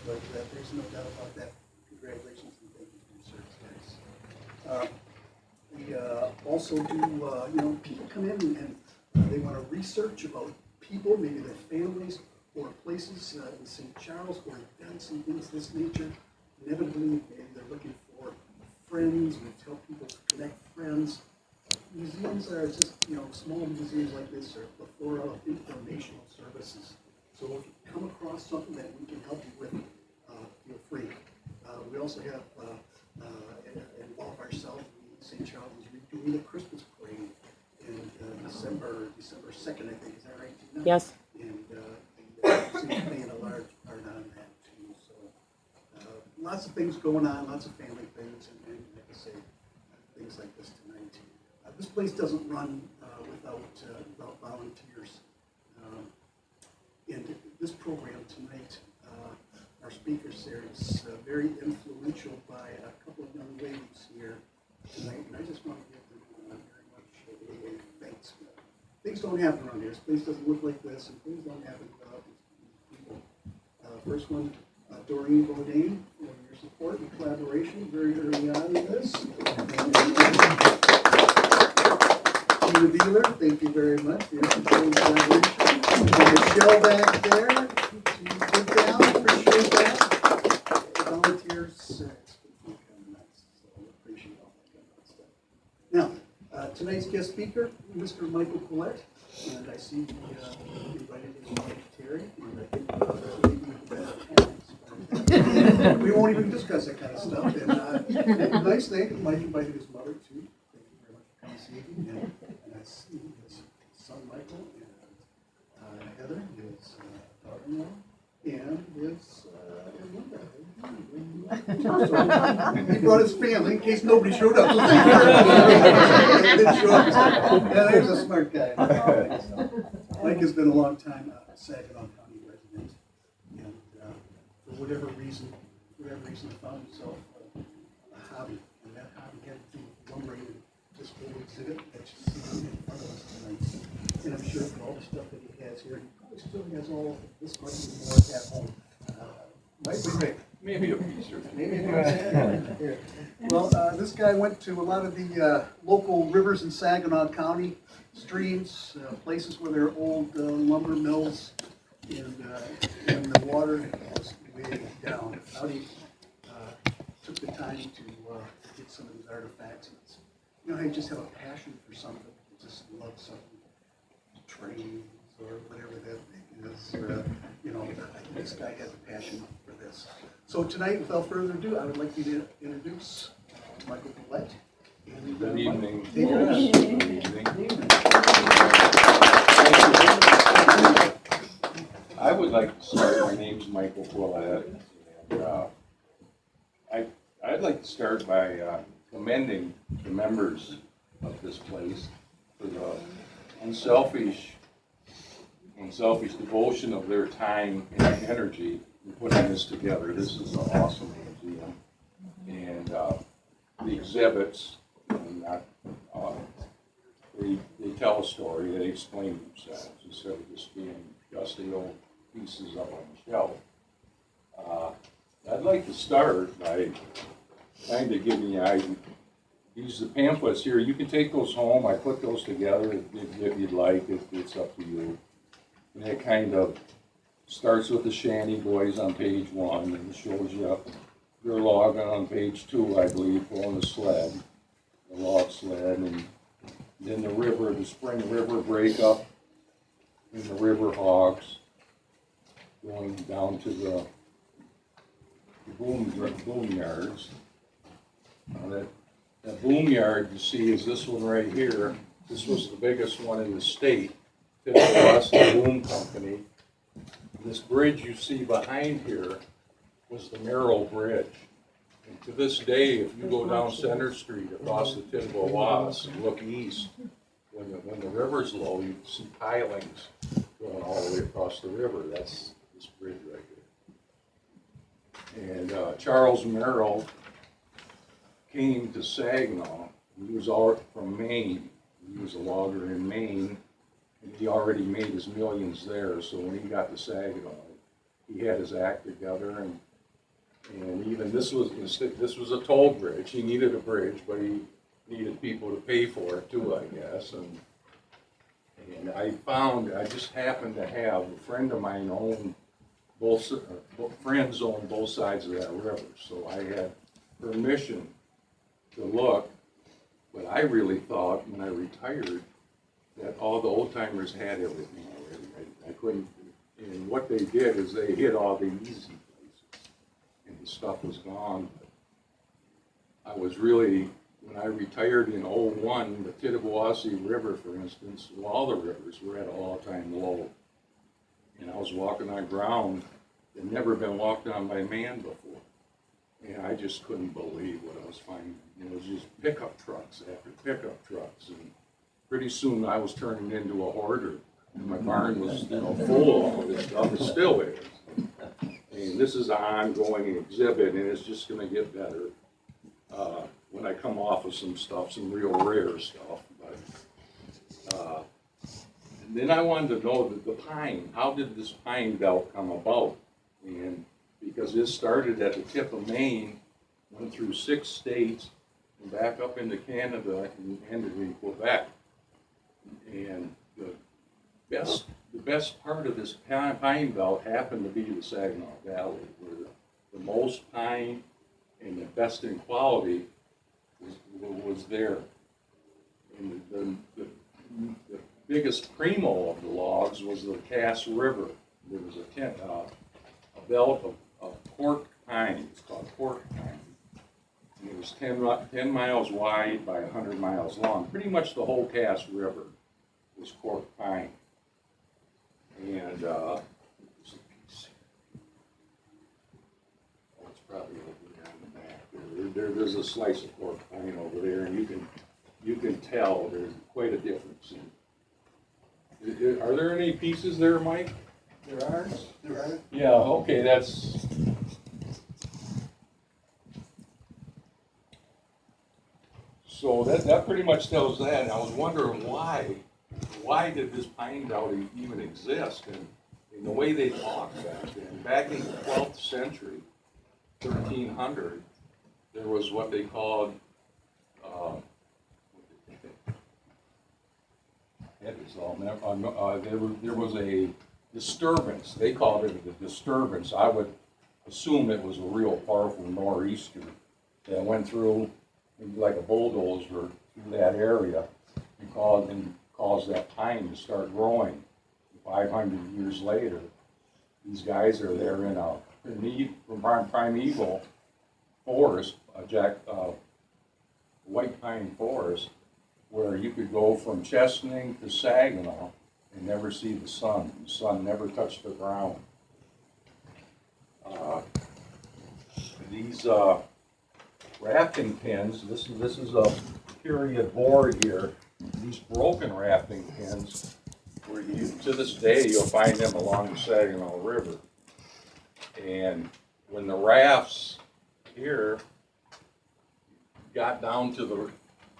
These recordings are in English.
but there's no doubt about that. Congratulations and thank you for your service, guys. We also do, people come in and they want to research about people, maybe their families, or places in St. Charles, or events and things of this nature. Inevitably, maybe they're looking for friends, we tell people to connect friends. Museums are just, small museums like this are for informational services. So if you come across something that we can help you with, feel free. We also have involved ourselves in St. Charles is redoing the Christmas parade in December 2nd, I think. Is that right, Tina? Yes. And the city's playing a large part on that too. So lots of things going on, lots of family things, and like I say, things like this tonight. This place doesn't run without volunteers. And this program tonight, our speaker series, very influential by a couple of young ladies here tonight, and I just want to give them very much a thanks. Things don't happen around here. This place doesn't look like this, and things don't happen without these people. First one, Doreen Bodine, for your support and collaboration very early on in this. Tina Beeler, thank you very much for your support and collaboration. And Michelle back there, she's put down, appreciate that. Volunteers, it's been nice, so appreciate all that kind of stuff. Now, tonight's guest speaker, Mr. Michael Collette, and I see he invited his wife Terry, and I think we won't even discuss that kind of stuff. And nice thing, Mike invited his mother too. Thank you very much for coming this evening. And I see his son Michael and Heather, his daughter-in-law, and his he brought his family in case nobody showed up. So they didn't show up. Yeah, there's a smart guy. Mike has been a long time Saginaw County resident, and for whatever reason, found himself a hobby, and that hobby had to do with lumbering and this whole exhibit that you see in front of us tonight. And I'm sure for all the stuff that he has here, he probably still has all this much and more at home. Might be big. Maybe a piece or two. Maybe a piece. Well, this guy went to a lot of the local rivers in Saginaw County, streams, places where there are old lumber mills, and the water was way down. Out he took the time to get some of these artifacts. I just have a passion for something. I just love something. Trains or whatever that thing is. This guy has a passion for this. So tonight, without further ado, I would like you to introduce Michael Collette. Good evening. I would like to start. My name's Michael Collette, and I'd like to start by commending the members of this place for the unselfish devotion of their time and energy in putting this together. This is an awesome museum, and the exhibits, they tell a story, they explain themselves instead of just being dusty old pieces up on the shelf. I'd like to start by kind of giving you these the pamphlets here. You can take those home. I put those together if you'd like. It's up to you. And it kind of starts with the Shanty Boys on page 1 and shows you your log on page 2, I believe, pulling the sled, the log sled, and then the Spring River breakup, and the river hogs going down to the boom yards. That boom yard you see is this one right here. This was the biggest one in the state. It the boom company. This bridge you see behind here was the Merrill Bridge. And to this day, if you go down Center Street across the Tidwell-Wass and look east, when the river's low, you see pilings going all the way across the river. That's this bridge right here. And Charles Merrill came to Saginaw. He was all from Maine. He was a logger in Maine, and he already made his millions there. So when he got to Saginaw, he had his act together, and And even this was a toll bridge. He needed a bridge, but he needed people to pay for it too, I guess. And I just happened to have a friend of mine friends own both sides of that river. So I had permission to look, but I really thought when I retired that all the old timers had everything already. I couldn't, and what they did is they hit all the easy places, and the stuff was gone. But I was really, when I retired in '01, the Tittabawassee River, for instance, well, all the rivers were at an all-time low. And I was walking on ground that had never been walked on by man before. And I just couldn't believe what I was finding. It was just pickup trucks after pickup trucks. And pretty soon I was turning into a hoarder. And my barn was, full of all this stuff. It still is. And this is an ongoing exhibit, and it's just going to get better when I come off of some stuff, some real rare stuff. But and then I wanted to know that the pine, how did this pine belt come about? And because this started at the tip of Maine, went through 6 states, and back up into Canada, and ended in Quebec. And the best part of this pine belt happened to be the Saginaw Valley, where the most pine and the best in quality was there. And the biggest primo of the logs was the Cass River. There was a belt of cork pine. It's called cork pine. And it was 10 miles wide by 100 miles long. Pretty much the whole Cass River was cork pine. And oh, it's probably over there in the back. There's a slice of cork pine over there, and you can tell there's quite a difference. Are there any pieces there, Mike? There are. Yeah, okay, that's. So that pretty much tells that. And I was wondering why did this pine belt even exist? And the way they talked back in the 12th century, 1300, there was what they called, there was a disturbance. They called it a disturbance. I would assume it was a real powerful nor'easter that went through like a bulldozer through that area and caused that pine to start growing. 500 years later, these guys are there in a primeval forest, white pine forest, where you could go from Chesaning to Saginaw and never see the sun. The sun never touched the ground. These rafting pins, this is a period board here. These broken rafting pins, where to this day you'll find them along the Saginaw River. And when the rafts here got down to the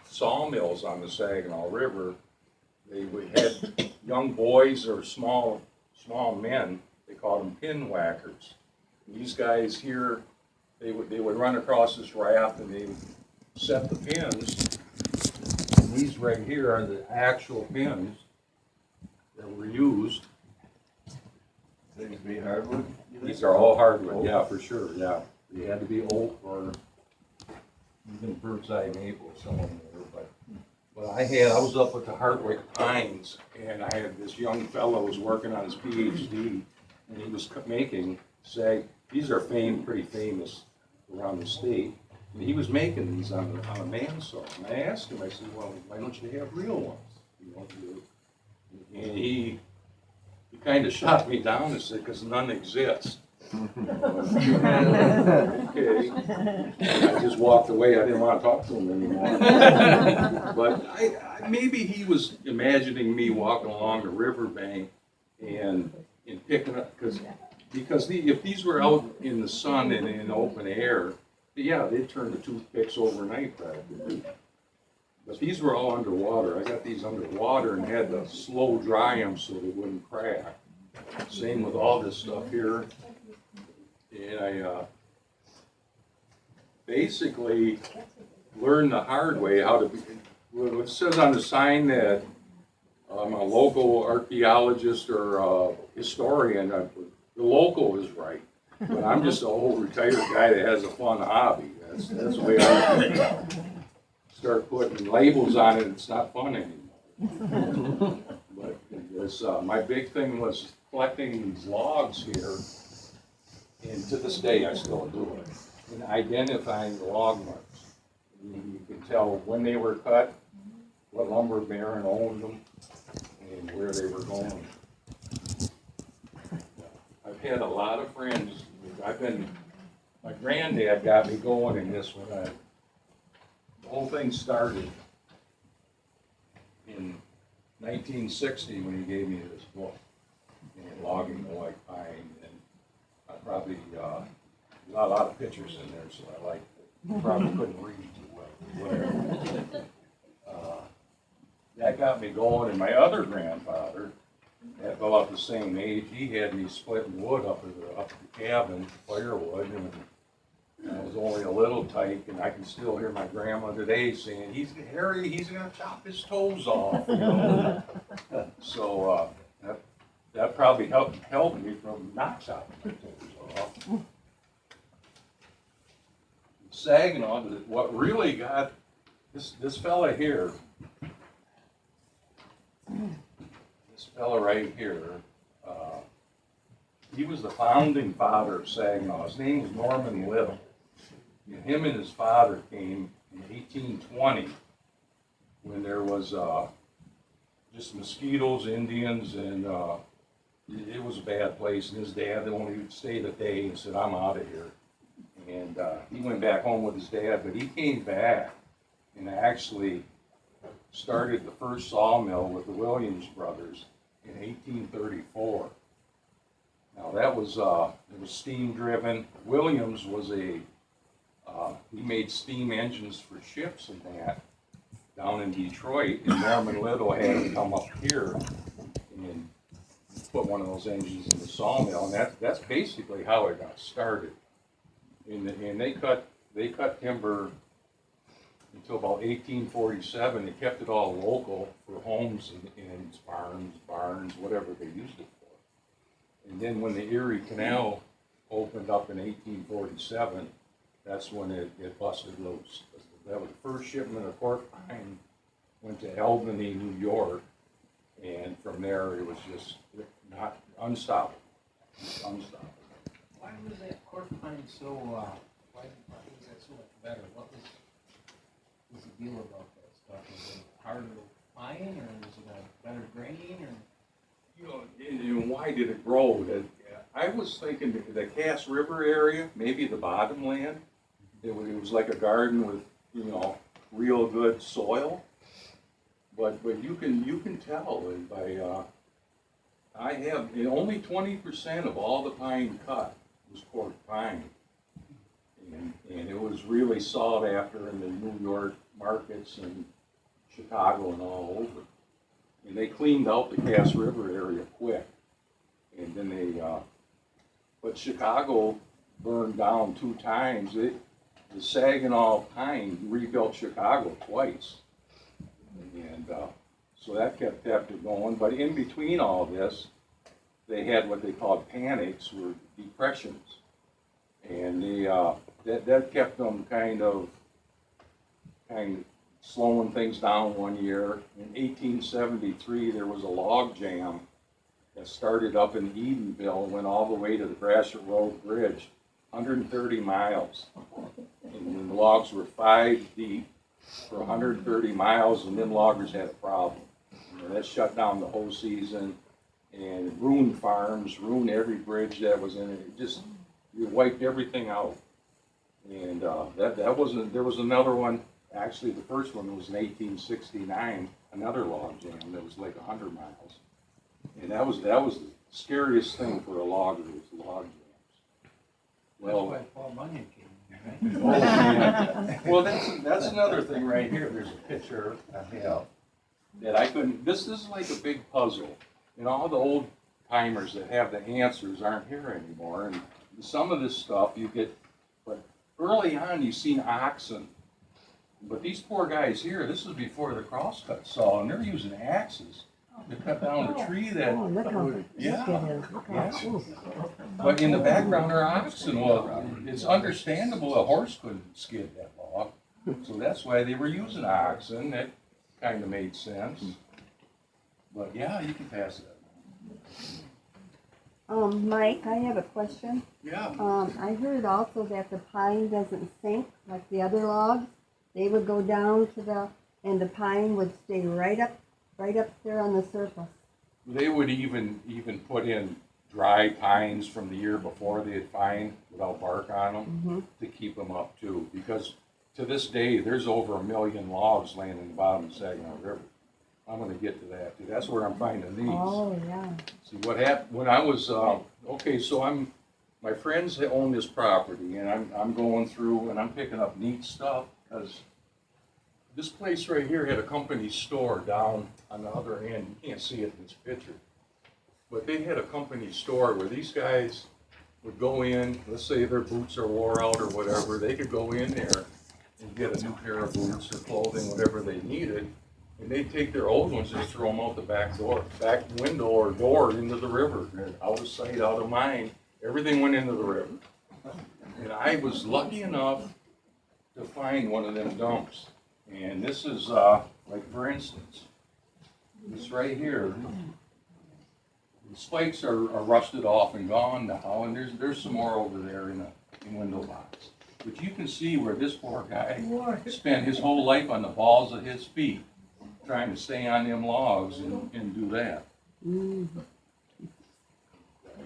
sawmills on the Saginaw River, they had young boys or small men. They called them pin whackers. These guys here, they would run across this raft and they would set the pins. And these right here are the actual pins that were used. These be hardwood? These are all hardwood, yeah, for sure, yeah. They had to be oak or even bird's eye maple, some of them were, but I was up with the Hartwick Pines, and I had this young fellow who was working on his PhD, and he was making, these are pretty famous around the state, and he was making these on a bandsaw. And I asked him, I said, well, why don't you have real ones? And he kind of shot me down and said, because none exist. Okay. I just walked away. I didn't want to talk to him anymore. But maybe he was imagining me walking along the riverbank and picking up, because if these were out in the sun and in open air, yeah, they'd turn to toothpicks overnight practically. But these were all underwater. I got these underwater and had to slow dry them so they wouldn't crack. Same with all this stuff here. And basically learned the hard way how to be, well, it says on the sign that I'm a local archaeologist or a historian. The local is right, but I'm just an old retired guy that has a fun hobby. That's the way I start putting labels on it. It's not fun anymore. But this, my big thing was collecting these logs here, and to this day I still do it, and identifying the log marks. You can tell when they were cut, what lumber baron owned them, and where they were going. I've had a lot of friends. My granddad got me going in this one. The whole thing started in 1960 when he gave me this book, and Logging the White Pine, and I probably, not a lot of pictures in there, so I liked it. Probably couldn't read too well, whatever. That got me going, and my other grandfather, about the same age, he had me splitting wood up at the cabin, firewood, and I was only a little tight, and I can still hear my grandma today saying, Harry, he's gonna chop his toes off, you know? So, that probably helped me from not chopping my toes off. Saginaw, what really got this fella here, this fella right here, he was the founding father of Saginaw. His name was Norman Little. And him and his father came in 1820 when there was just mosquitoes, Indians, and it was a bad place. And his dad only stayed a day and said, "I'm out of here." And he went back home with his dad, but he came back and actually started the first sawmill with the Williams brothers in 1834. Now that was it was steam driven. Williams was he made steam engines for ships and that down in Detroit, and Norman Little had to come up here and put one of those engines in the sawmill, and that's basically how it got started. And they cut timber until about 1847. They kept it all local for homes and barns, whatever they used it for. And then when the Erie Canal opened up in 1847, that's when it busted loose. That was the first shipment of cork pine went to Albany, New York, and from there it was just not unstoppable. Unstoppable. Why was that cork pine so, why was that so much better? What was the deal about that stuff? Was it harder to find, or was it a better grain, or? You know, and why did it grow? I was thinking the Cass River area, maybe the bottomland, it was like a garden with, you know, real good soil. But you can tell by, I have, only 20% of all the pine cut was cork pine. And it was really sought after in the New York markets and Chicago and all over. And they cleaned out the Cass River area quick. And then but Chicago burned down 2 times. The Saginaw pine rebuilt Chicago twice. And so that kept it going. But in between all this, they had what they called panics, or depressions. And that kept them kind of slowing things down one year. In 1873, there was a log jam that started up in Edenville and went all the way to the Gratiot Road Bridge, 130 miles. And the logs were 5 deep for 130 miles, and then loggers had a problem. And that shut down the whole season and ruined farms, ruined every bridge that was in it. It wiped everything out. And that wasn't, there was another one. Actually, the first one was in 1869, another log jam that was like 100 miles. And that was the scariest thing for a logger, was log jams. Well, That's why Paul Bunyan came in, right? oh, man. Well, that's another thing right here. There's a picture I have that I couldn't, this is like a big puzzle. And all the old timers that have the answers aren't here anymore. And some of this stuff you get, but early on, you seen oxen. But these poor guys here, this is before the crosscut saw, and they're using axes to cut down a tree that, Oh, look how thick yeah, it is. Look yeah. how, ooh. But in the background are oxen. Well, it's understandable a horse couldn't skid that log. So that's why they were using oxen. That kind of made sense. But yeah, you can pass it. Mike, I have a question. Yeah. I heard also that the pine doesn't sink like the other logs. They would go down to and the pine would stay right up there on the surface. They would even put in dry pines from the year before they had fined without bark on them to keep them up too. Because to this day, there's over 1 million logs laying in the bottom of the Saginaw River. I'm gonna get to that too. That's where I'm finding these. Oh, yeah. See, what happened, when I was, okay, so my friends own this property, and I'm going through, and I'm picking up neat stuff, because this place right here had a company store down on the other end. You can't see it in this picture. But they had a company store where these guys would go in, let's say their boots are wore out or whatever, they could go in there and get a new pair of boots or clothing, whatever they needed, and they'd take their old ones and throw them out the back window or door into the river. And out of sight, out of mind, everything went into the river. And I was lucky enough to find one of them dumps. And this is, like for instance, this right here, the spikes are rusted off and gone now, and there's some more over there in the window box. But you can see where this poor guy spent his whole life on the balls of his feet, trying to stay on them logs and do that.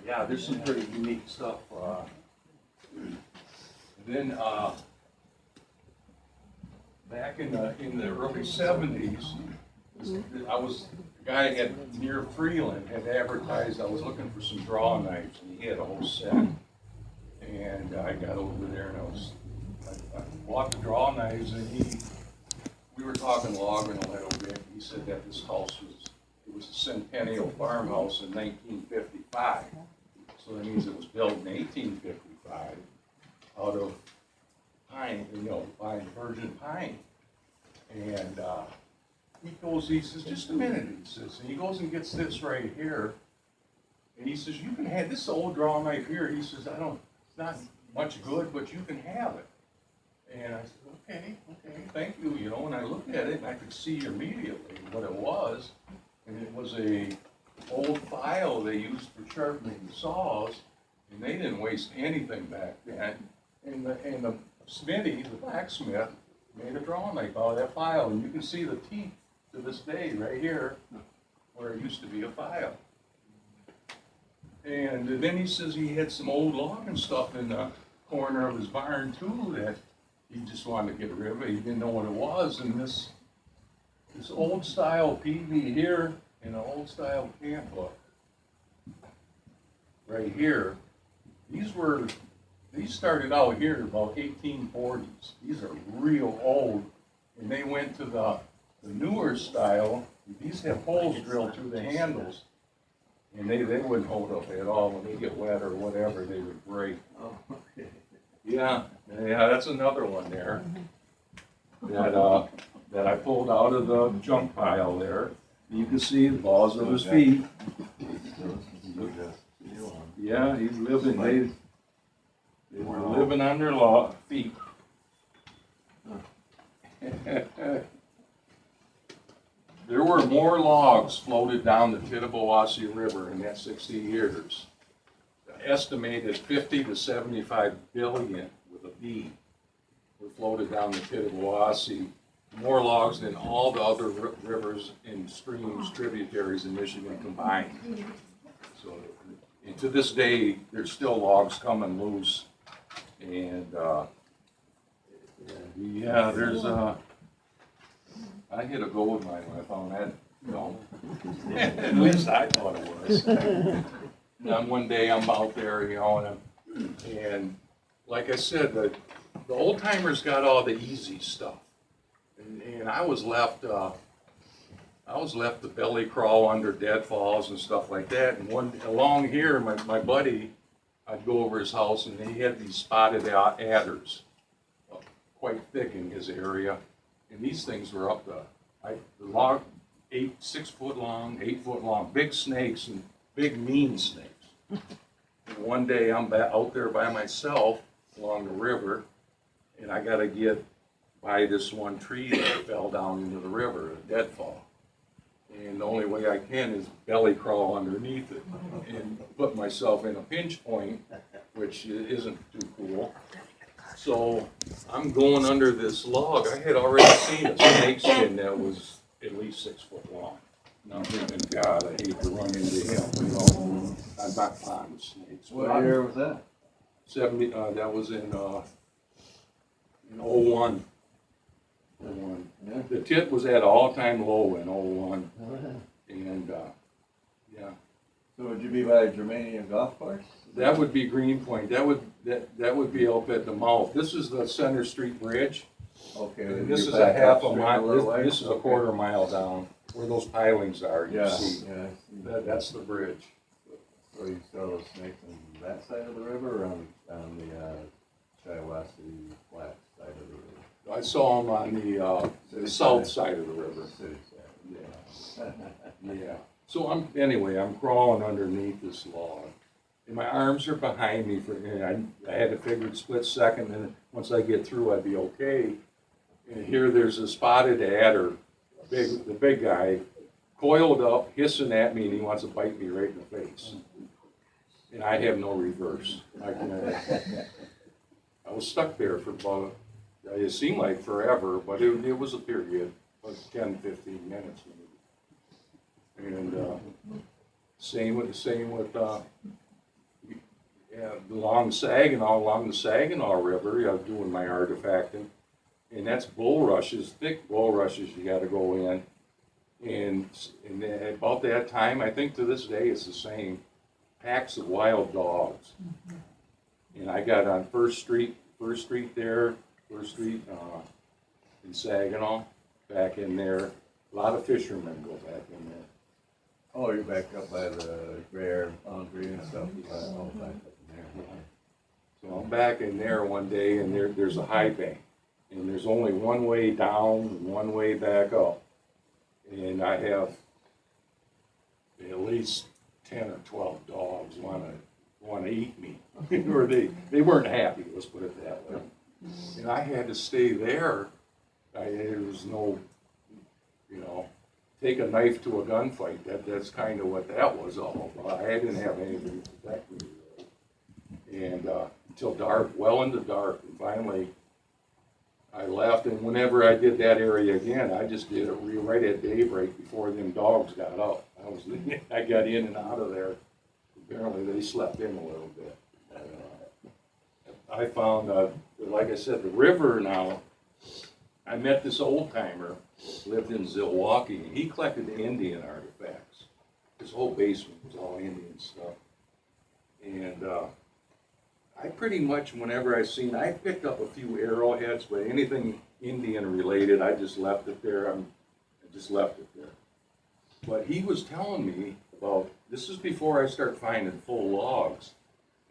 Yeah, there's some pretty unique stuff. Then back in the early 70s, the guy had near Freeland had advertised I was looking for some draw knives, and he had a whole set. And I got over there and I bought the draw knives, and we were talking logging a little bit. He said that this house was a centennial farmhouse in 1955. So that means it was built in 1855 out of pine, fine virgin pine. And he says, just a minute, he says, and he goes and gets this right here. And he says, you can have this old draw knife here. He says, it's not much good, but you can have it. And I said, okay, thank you, and I looked at it and I could see immediately what it was. And it was a old file they used for sharpening saws, and they didn't waste anything back then. And the smithy, the blacksmith, made a draw knife out of that file, and you can see the teeth to this day right here, where it used to be a file. And then he says he had some old logging stuff in the corner of his barn too that he just wanted to get rid of it. He didn't know what it was. And this old style PV here and an old style camp book right here, these started out here about 1840s. These are real old, and they went to the newer style. These have holes drilled through the handles, and they wouldn't hold up at all. When they get wet or whatever, they would break. Yeah, that's another one there that I pulled out of the junk pile there. You can see the balls of his feet. Yeah, he's living. They were living on their feet. There were more logs floated down the Tittabawassee River in that 60 years. Estimated 50 to 75 billion with a B were floated down the Tittabawassee. More logs than all the other rivers and streams, tributaries in Michigan combined. So, and to this day, there's still logs coming loose. And yeah, there's I hit a gold mine when I found that. At least I thought it was. And then one day I'm out there, and like I said, the old timers got all the easy stuff, and I was left the belly crawl under deadfalls and stuff like that. And along here, my buddy, I'd go over his house, and he had these spotted adders. quite thick in his area, and these things were up to, the log, 6 foot long, 8 foot long, big snakes and big mean snakes. And one day I'm out there by myself along the river, and I gotta get by this one tree that fell down into the river, a deadfall. And the only way I can is belly crawl underneath it and put myself in a pinch point, which isn't too cool. So I'm going under this log. I had already seen a snake skin that was at least 6 foot long. And I'm thinking, God, I hate to run into him, you know. I'm not fond of snakes. What year was that? 70, that was in 01. Yeah. The tit was at all-time low in 01, and, yeah. So would you be by Germania Golf Course? That would be Greenpoint, that would be up at the mouth. This is the Center Street Bridge. Okay. And then this you're is a back half a upstream mile, little way? this is a Okay. quarter mile down, where those pilings are, you Yeah, see. yeah. That's the bridge. So you saw those snakes on that side of the river or on the Shiawassee Flat side of the river? I saw them on the south side of the river. City side. Yeah, yeah. So I'm crawling underneath this log. And my arms are behind me and I had to figure it split second, and once I get through, I'd be okay. And here there's a spotted adder, the big guy, coiled up, hissing at me, and he wants to bite me right in the face. And I have no reverse. I was stuck there for about, it seemed like forever, but it was a period, like 10, 15 minutes maybe. And same with along the Saginaw River, doing my artifacting. And that's bulrushes, thick bulrushes you gotta go in. And about that time, I think to this day it's the same, packs of wild dogs. And I got on First Street in Saginaw, back in there. A lot of fishermen go back in there. Oh, you're back up by the Greer Foundry and stuff. All back up in there. So I'm back in there one day, and there's a high bank, and there's only one way down and one way back up. And I have at least 10 or 12 dogs want to eat me, or they weren't happy. Let's put it that way. And I had to stay there. There was no, take a knife to a gunfight. That's kind of what that was all about. I didn't have anything to protect me really. And until dark, well into dark, and finally I left. And whenever I did that area again, I just did it right at daybreak before them dogs got up. I got in and out of there. Apparently they slept in a little bit. I found, like I said, the river now. I met this old timer, lived in Zilwaukee, and he collected Indian artifacts. His whole basement was all Indian stuff. And I pretty much, whenever I picked up a few arrowheads, but anything Indian related, I just left it there. But he was telling me about, this is before I start finding full logs.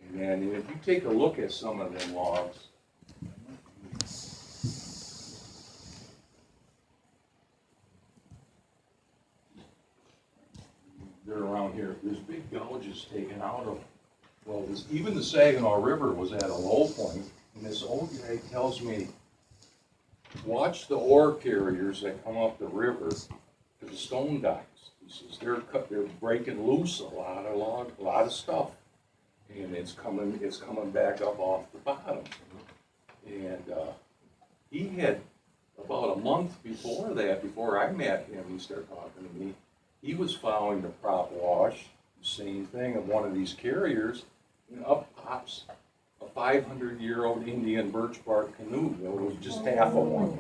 And then if you take a look at some of them logs, they're around here. There's big gouges taken out of, even the Saginaw River was at a low point, and this old guy tells me, watch the ore carriers that come up the river to the stone docks. He says they're breaking loose a lot of stuff, and it's coming back up off the bottom. And he had about a month before that, before I met him, he started talking to me. He was following the prop wash, same thing, of one of these carriers, and up pops a 500-year-old Indian birch bark canoe. It was just half of one,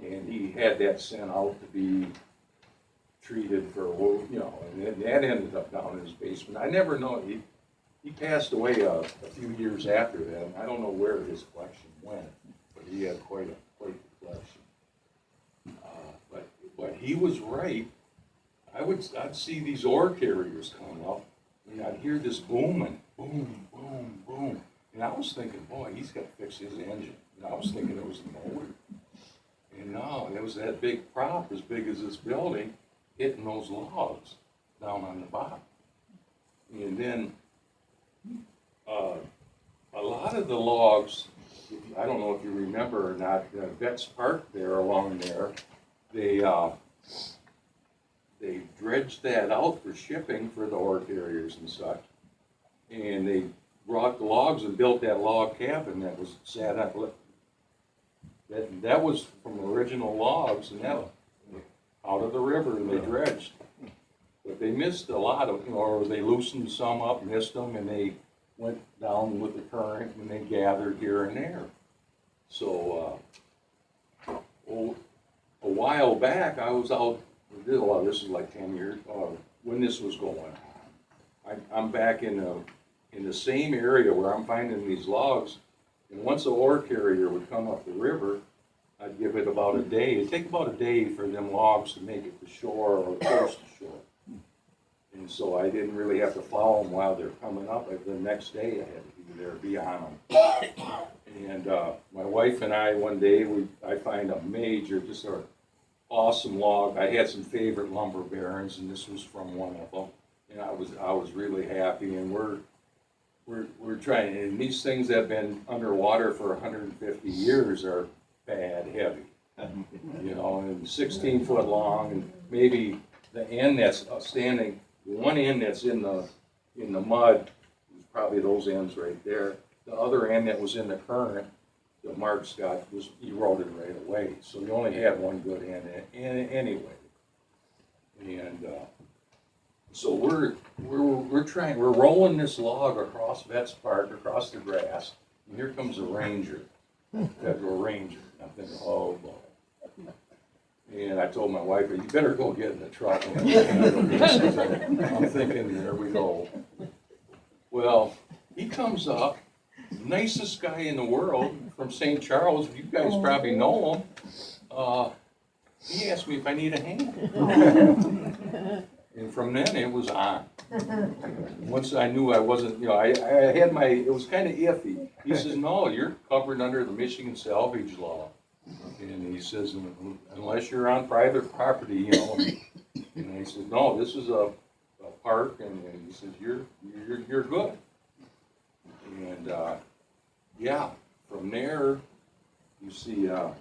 And he had that sent out to be treated for, and that ended up down in his basement. I never know, he passed away a few years after that, and I don't know where his collection went, but he had quite the collection. But he was right. I'd see these ore carriers come up, and I'd hear this booming, boom, boom, boom. And I was thinking, boy, he's gotta fix his engine. And I was thinking it was the motor. And no, it was that big prop as big as this building hitting those logs down on the bottom. And then, a lot of the logs, I don't know if you remember or not, Betts Park there along there, they dredged that out for shipping for the ore carriers and such. And they brought the logs and built that log cabin that was sat on, that was from original logs, and that was out of the river, and they dredged. But they missed a lot of, or they loosened some up, missed them, and they went down with the current, and they gathered here and there. So, a while back, I was out, well, this is like 10 years, when this was going on. I'm back in the same area where I'm finding these logs, and once a ore carrier would come up the river, I'd give it about a day. It'd take about a day for them logs to make it to shore or close to shore. And so I didn't really have to follow them while they're coming up. The next day I had to be there, be on them. And my wife and I, one day, I find a major, just an awesome log. I had some favorite lumber barons, and this was from one of them. And I was really happy. And we're trying, and these things that have been underwater for 150 years are bad heavy. And 16 foot long, and maybe the end that's standing, one end that's in the mud, probably those ends right there. The other end that was in the current, the marks was eroded right away. So you only had one good end anyway. And so we're rolling this log across Betts Park, across the grass, and here comes a ranger, federal ranger. I'm thinking, oh boy. And I told my wife, you better go get in the truck. I'm thinking, there we go. Well, he comes up, nicest guy in the world, from St. Charles. You guys probably know him. He asked me if I need a hand. And from then, it was on. Once I knew I wasn't, I had it was kind of iffy. He says, no, you're covered under the Michigan salvage law. And he says, unless you're on private property, And he says, no, this is a park, and he says, you're good. And yeah, from there, you see a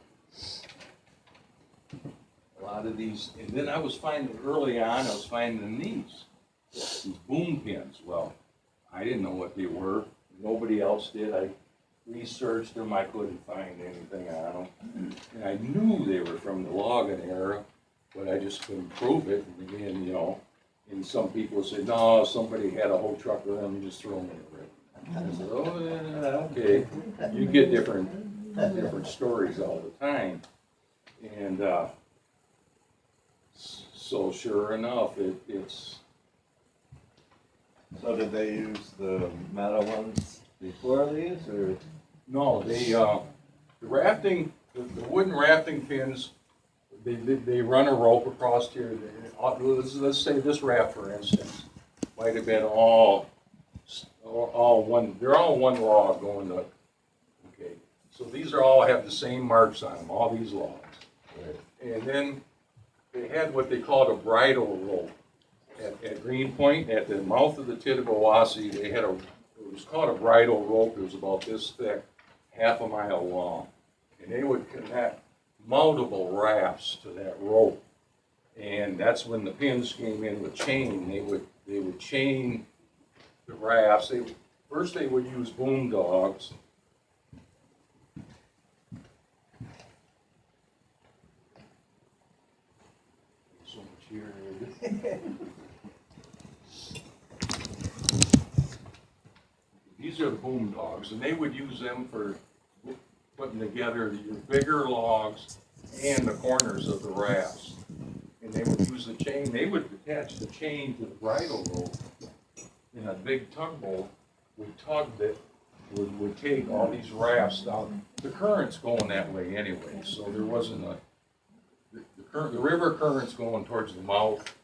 lot of these, and then I was finding these boom pins. Well, I didn't know what they were. Nobody else did. I researched them. I couldn't find anything on them. And I knew they were from the logging era, but I just couldn't prove it. And and some people said, no, somebody had a whole truck of them and just threw them in the river. I said, oh, yeah, okay. You get different stories all the time. And so sure enough, it's. So did they use the metal ones before these, or? No, the rafting, the wooden rafting pins, they run a rope across here. Let's say this raft, for instance, might have been all one. They're all one log going to. Okay, so these all have the same marks on them. All these logs, and then they had what they called a bridle rope at Greenpoint, at the mouth of the Tittabawassee. They had it was called a bridle rope. It was about this thick, half a mile long, and they would connect multiple rafts to that rope. And that's when the pins came in with chain. They would chain the rafts. First they would use boom dogs. So much here. These are the boom dogs, and they would use them for putting together your bigger logs and the corners of the rafts. And they would use the chain. They would attach the chain to the bridle rope, and a big tugboat would tug that would take all these rafts down. The current's going that way anyway, so there wasn't the river current's going towards the mouth,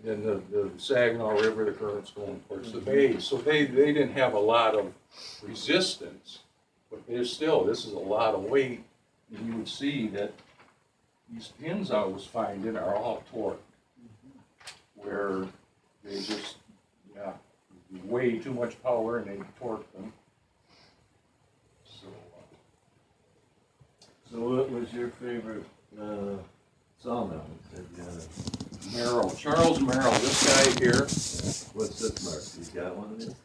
And the Saginaw River, the current's going towards the bay, so they didn't have a lot of resistance. But there's still, this is a lot of weight, and you would see that these pins I was finding are all torqued. Where they just, yeah, way too much power and they torque them. So, So what was your favorite, sawmill? You said you had Merrill, Charles Merrill, this guy here, what's this, Mark? You got one of these?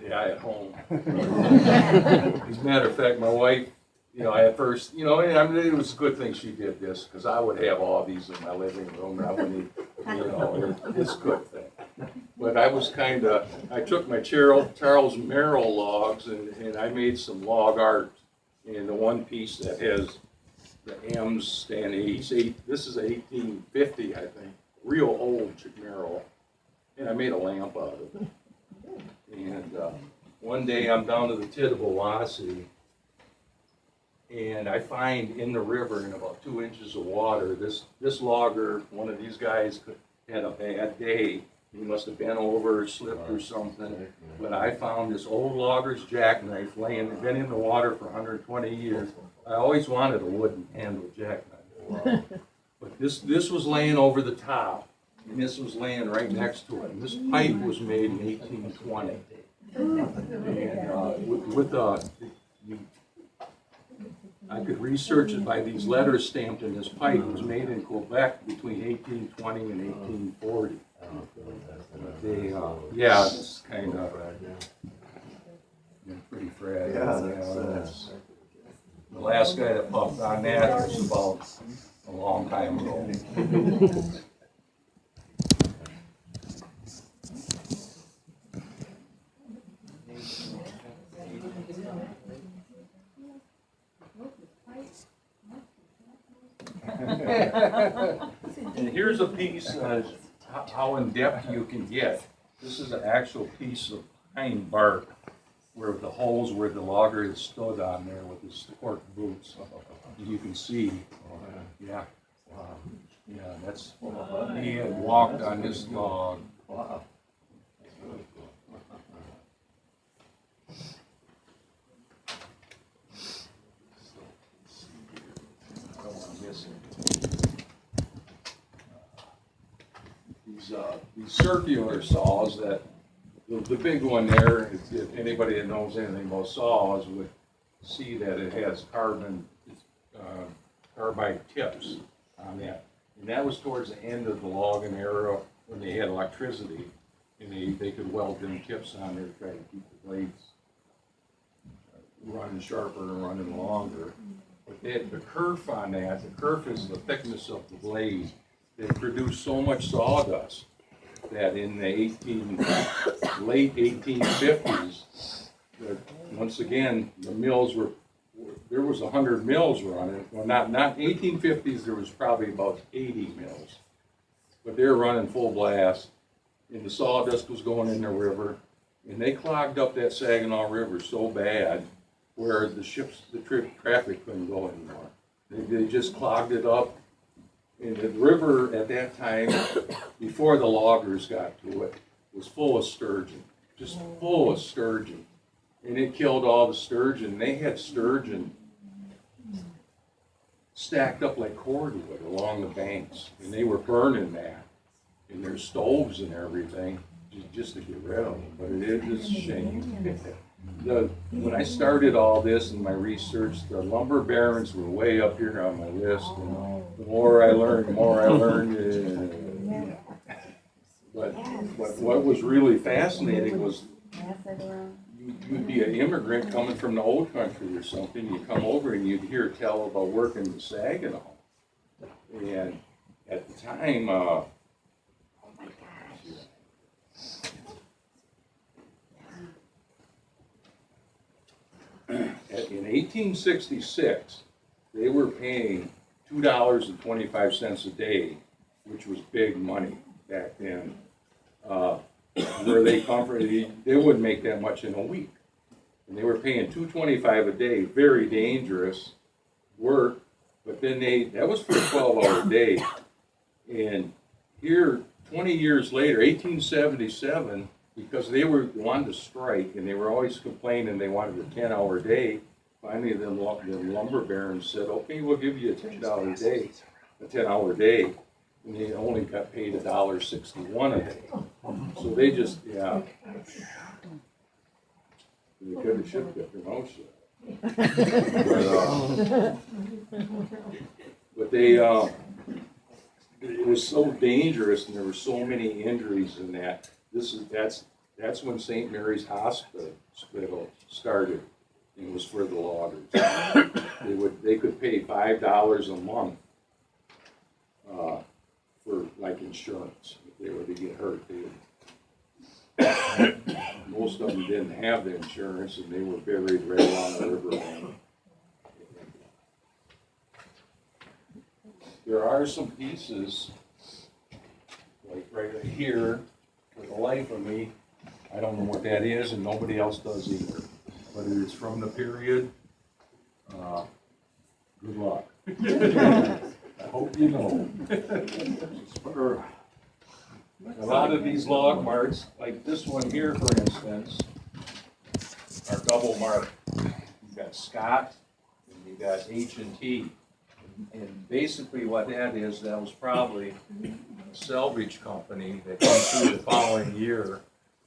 yeah, at home. As a matter of fact, my wife, you know, at first, you know, and I mean, it was a good thing she did this, because I would have all these in my living room, and I wouldn't, you know, it's a good thing. But I was I took my Charles Merrill logs, and I made some log art, and the one piece that has the M's standing, this is 1850, I think, real old Merrill, and I made a lamp out of it. And one day I'm down to the Tittabawassee, and I find in the river in about 2 inches of water, this logger, one of these guys had a bad day. He must have bent over, slipped or something. But I found this old logger's jackknife laying, been in the water for 120 years. I always wanted a wooden handled jackknife. But this was laying over the top, and this was laying right next to it. And this pipe was made in 1820. And I could research it by these letters stamped in this pipe. It was made in Quebec between 1820 and 1840. Yeah, it's kind of pretty fragile. Yeah, The last guy that puffed on that was about a long time ago. And here's a piece, how in depth you can get. This is an actual piece of pine bark where the holes where the logger had stood on there with his cork boots. You can see, yeah, that's, he had walked on this log. Wow. I don't want to miss it. These circular saws that, the big one there, if anybody that knows anything about saws would see that it has carbide tips on that. And that was towards the end of the logging era when they had electricity, and they could weld them tips on there to try to keep the blades running sharper and running longer. But the kerf on that, the kerf is the thickness of the blade. They produced so much sawdust that in the late 1850s, once again, the mills there was 100 mills running. Well, not 1850s, there was probably about 80 mills. But they were running full blast, and the sawdust was going in the river, and they clogged up that Saginaw River so bad where the traffic couldn't go anymore. They just clogged it up. And the river at that time, before the loggers got to it, was full of sturgeon, just full of sturgeon. And it killed all the sturgeon. They had sturgeon stacked up like cordwood along the banks, and they were burning that in their stoves and everything just to get rid of them. But it is a shame. When I started all this in my research, the lumber barons were way up here on my list, and the more I learned, But what was really fascinating was you'd be an immigrant coming from the old country or something, you come over and you'd hear tell about working in Saginaw. And at the time, in 1866, they were paying $2.25 a day, which was big money back then. Where they come from, they wouldn't make that much in a week. And they were paying $2.25 a day, very dangerous work, but then that was for a 12-hour day. And here, 20 years later, 1877, because they wanted to strike and they were always complaining they wanted a 10-hour day. Finally, the lumber barons said, okay, we'll give you a $10 day, a 10-hour day. And they only got paid $1.61 a day. So they just, yeah. They could have, should have got promotion. But they, it was so dangerous and there were so many injuries in that. That's when St. Mary's Hospital started. It was for the loggers. They could pay $5 a month for like insurance if they were to get hurt. Most of them didn't have the insurance and they were buried right along the riverbank. There are some pieces, like right here, for the life of me, I don't know what that is and nobody else does either. Whether it's from the period, good luck. I hope you know. A lot of these log marks, like this one here, for instance, are double marked. You've got Scott and you've got H&T. And basically what that is, that was probably a salvage company that came through the following year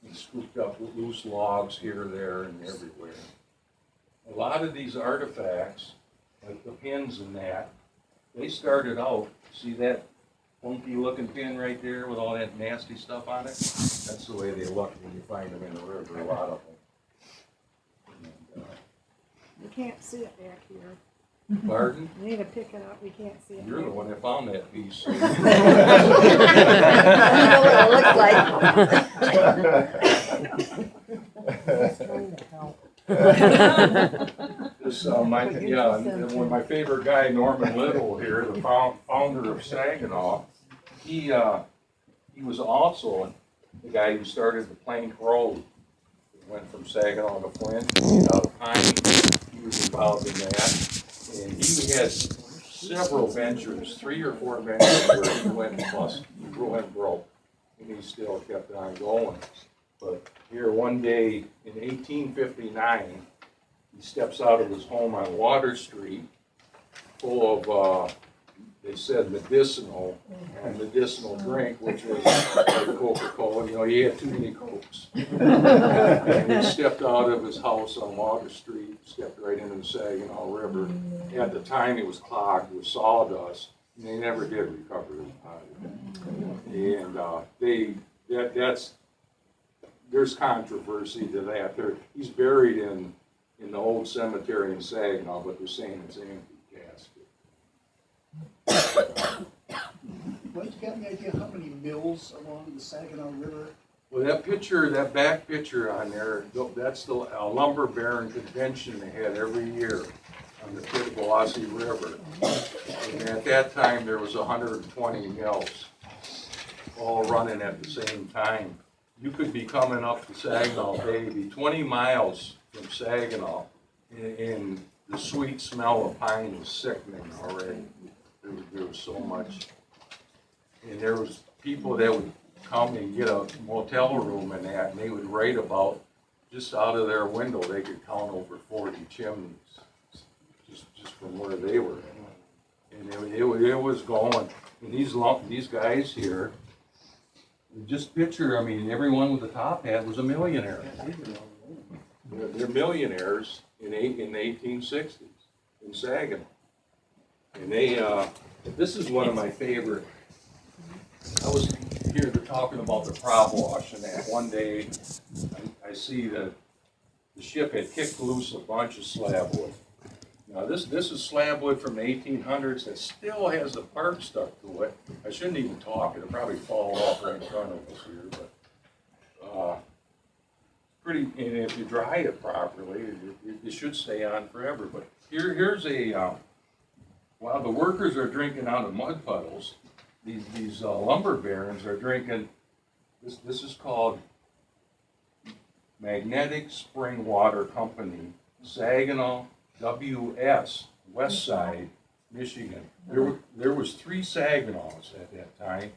and scooped up loose logs here, there, and everywhere. A lot of these artifacts, like the pins and that, they started out, see that funky looking pin right there with all that nasty stuff on it? That's the way they look when you find them in the river, a lot of them. And, We can't see it back here. pardon? We need to pick it up, we can't see it. You're the one that found that piece. You know what it looks like. This, and one of my favorite guy, Norman Little here, the founder of Saginaw, he was also the guy who started the Plank Road. It went from Saginaw to Flint, out of Pine. He was involved in that. And he had several ventures, 3 or 4 ventures where he went bust, he went broke. And he still kept on going. But here one day in 1859, he steps out of his home on Water Street, full of, they said medicinal drink, which was like Coca-Cola. You know, he had too many Cokes. And he stepped out of his house on Water Street, stepped right into the Saginaw River. At the time, it was clogged with sawdust, and they never did recover his body. And there's controversy to that. He's buried in the old cemetery in Saginaw, but they're saying it's an empty casket. Well, you got any idea how many mills along the Saginaw River? Well, that back picture on there, that's the lumber baron convention they had every year on the Tittabawassee River. And at that time, there was 120 mills, all running at the same time. You could be coming up to Saginaw Bay, be 20 miles from Saginaw, and the sweet smell of pine was sickening already. There was so much. And there was people that would come and get a motel room and that, and they would write about, just out of their window, they could count over 40 chimneys, just from where they were. And it was going. And these guys here, just picture, I mean, everyone with a top hat was a millionaire. They're millionaires in the 1860s in Saginaw. And this is one of my favorite. I was here talking about the prop wash, and that one day I see that the ship had kicked loose a bunch of slab wood. Now this is slab wood from the 1800s that still has the part stuck to it. I shouldn't even talk, it'll probably fall off right in front of us here, but pretty, and if you dry it properly, it should stay on forever. But here's while the workers are drinking out of mud puddles, these lumber barons are drinking, this is called Magnetic Spring Water Company, Saginaw, WS, West Side, Michigan. There was 3 Saginaws at that time.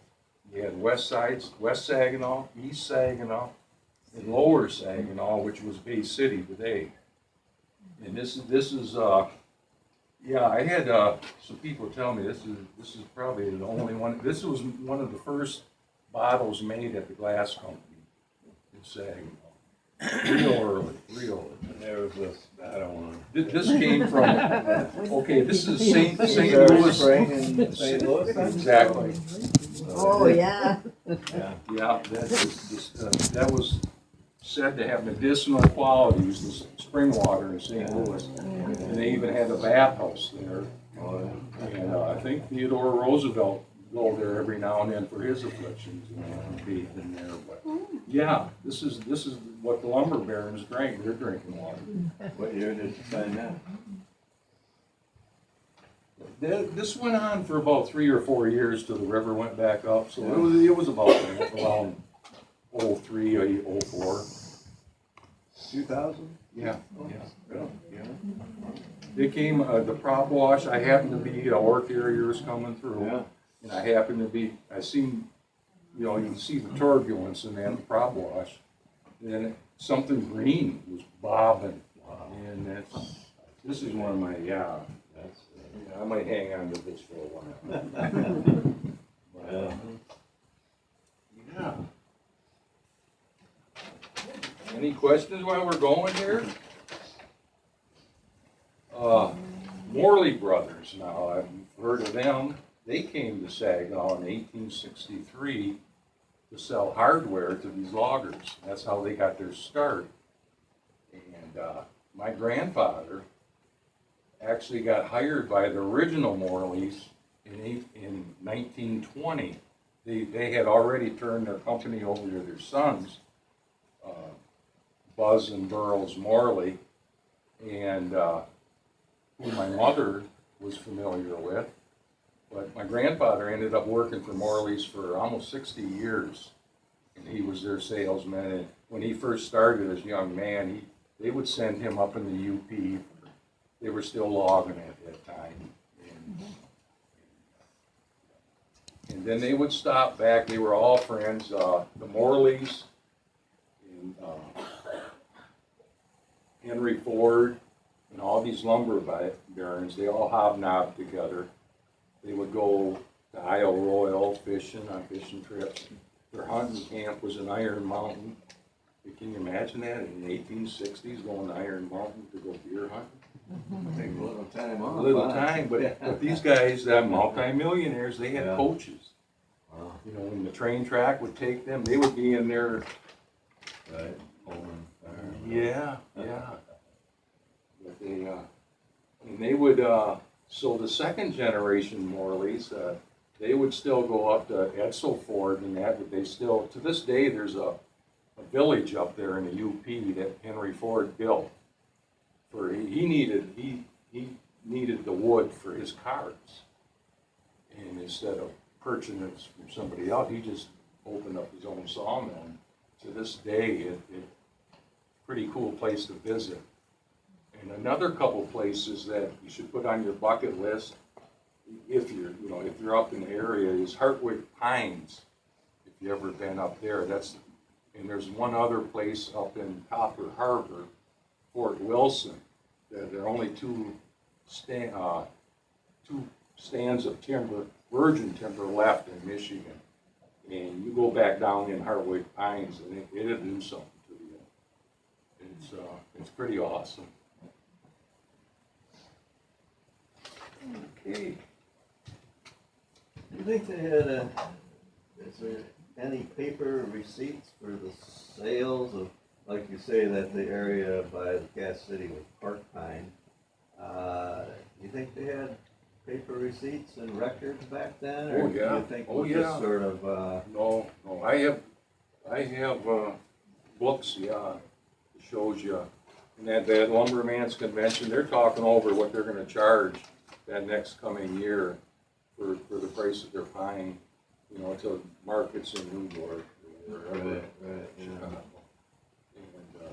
You had West Saginaw, East Saginaw, and Lower Saginaw, which was Bay City today. And this is, yeah, I had, some people tell me this is probably the only one, this was one of the first bottles made at the glass company in Saginaw. Real early. There was this, I don't wanna. This came from, okay, this is St. Is there a Louis. spring in St. Louis then? Exactly. Oh, yeah. Yeah. Yeah, that was said to have medicinal qualities, this spring water in St. Louis. And they even had a bathhouse there. Oh, And I think Theodore Roosevelt go there every now and then for his afflictions and bathed in there. But yeah, this is what the lumber barons drank. They're drinking water. what year did you sign that? This went on for about 3 or 4 years till the river went back up. So it was about around 03, 04. 2000? Yeah. Really? Yeah. They came, the prop wash, I happened to be, ore carriers coming through. Yeah. And I happened to be, I seen, you can see the turbulence in that prop wash. And then something green was bobbing. And this is one of my, yeah, I might hang on to this for a while. Yeah. Yeah. Any questions while we're going here? Morley Brothers, now, I've heard of them. They came to Saginaw in 1863 to sell hardware to these loggers. That's how they got their start. And my grandfather actually got hired by the original Morleys in 1920. They had already turned their company over to their sons, Buzz and Burroughs Morley, and who my mother was familiar with. But my grandfather ended up working for Morley's for almost 60 years, and he was their salesman. And when he first started as a young man, they would send him up in the UP. They were still logging at that time. And then they would stop back. They were all friends. The Morleys, and Henry Ford, and all these lumber barons, they all hobnobbed together. They would go to Isle Royale fishing on fishing trips. Their hunting camp was in Iron Mountain. Can you imagine that in the 1860s going to Iron Mountain to go deer hunting? Take a little time A off. little huh? time, but these guys, multi-millionaires, they had Yeah. coaches. Wow. When the train track would take them, they would be in there. Right. Pullman Farm. Yeah. But and they would, so the second generation Morleys, they would still go up to Edsel Ford and that, but they still, to this day, there's a village up there in the UP that Henry Ford built. He needed the wood for his cars. And instead of purchasing it from somebody else, he just opened up his own sawmill. And to this day, it's a pretty cool place to visit. And another couple places that you should put on your bucket list, if you're up in the area, is Hartwick Pines. If you've ever been up there, and there's one other place up in Copper Harbor, Fort Wilson. There are only two stands of timber, virgin timber left in Michigan. And you go back down in Hartwick Pines and it'll do something to you. It's pretty awesome. Okay. Do you think they had is there any paper receipts for the sales of, like you say, that the area by the Cass City was Park Pine? Do you think they had paper receipts and records back then? Or Oh, yeah. do you think it Oh, was yeah. just sort of, No, I have books, yeah, it shows you. And that lumberman's convention, they're talking over what they're gonna charge that next coming year for the price of their pine, to markets in Newburgh or wherever. Right, yeah. Chicago.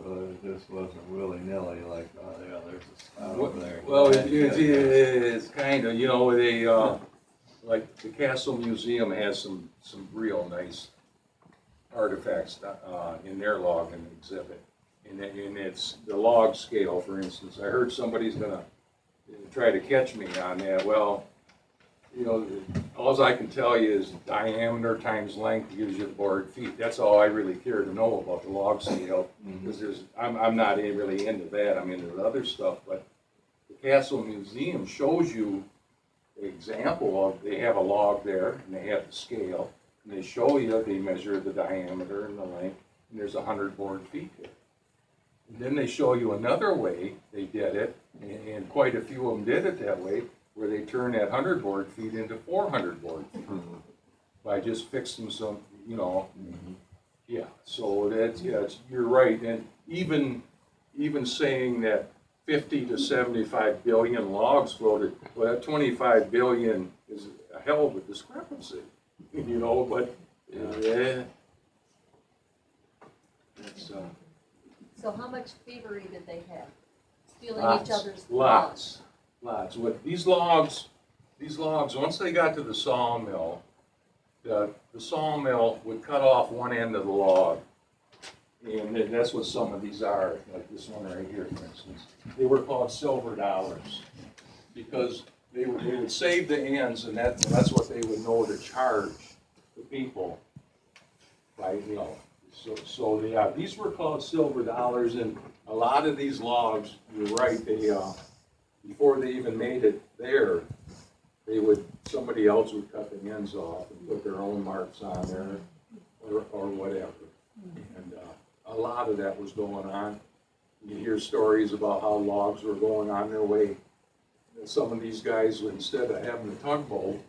well, it just wasn't willy-nilly like, oh, yeah, there's a spot Well, over there. well, it's kind of, like the Castle Museum has some real nice artifacts, in their log and exhibit. And it's the log scale, for instance. I heard somebody's gonna try to catch me on that. Well, you know, all I can tell you is diameter times length gives you the board feet. That's all I really care to know about the log scale, because I'm not really into that. I'm into the other stuff, but the Castle Museum shows you an example of, they have a log there, and they have the scale, and they show you, they measure the diameter and the length, and there's 100 board feet there. And then they show you another way they did it, and quite a few of them did it that way, where they turn that 100 board feet into 400 board feet by just fixing some, you know. Yeah, so that's, yeah, you're right. And even saying that 50 to 75 billion logs floated, well, that 25 billion is a hell of a discrepancy, you know, but, yeah. That's, So how much thievery did they have? Stealing each other's lots. What these logs, once they got to the sawmill, the sawmill would cut off one end of the log. And that's what some of these are, like this one right here, for instance. They were called silver dollars because they would save the ends, and that's what they would know to charge the people by, you know. So yeah, these were called silver dollars, and a lot of these logs, you're right, they before they even made it there, somebody else would cut the ends off and put their own marks on there, or whatever. And a lot of that was going on. You hear stories about how logs were going on their way. And some of these guys, instead of having a tugboat,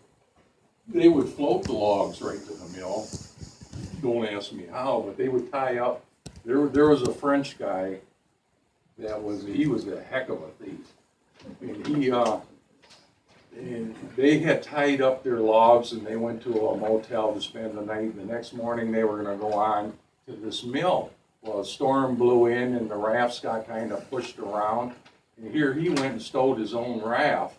they would float the logs right to the mill. Don't ask me how, but they would tie up. There was a French guy he was a heck of a thief. And they had tied up their logs, and they went to a motel to spend the night. The next morning they were gonna go on to this mill. Well, a storm blew in and the rafts got kind of pushed around. And here he went and stowed his own raft.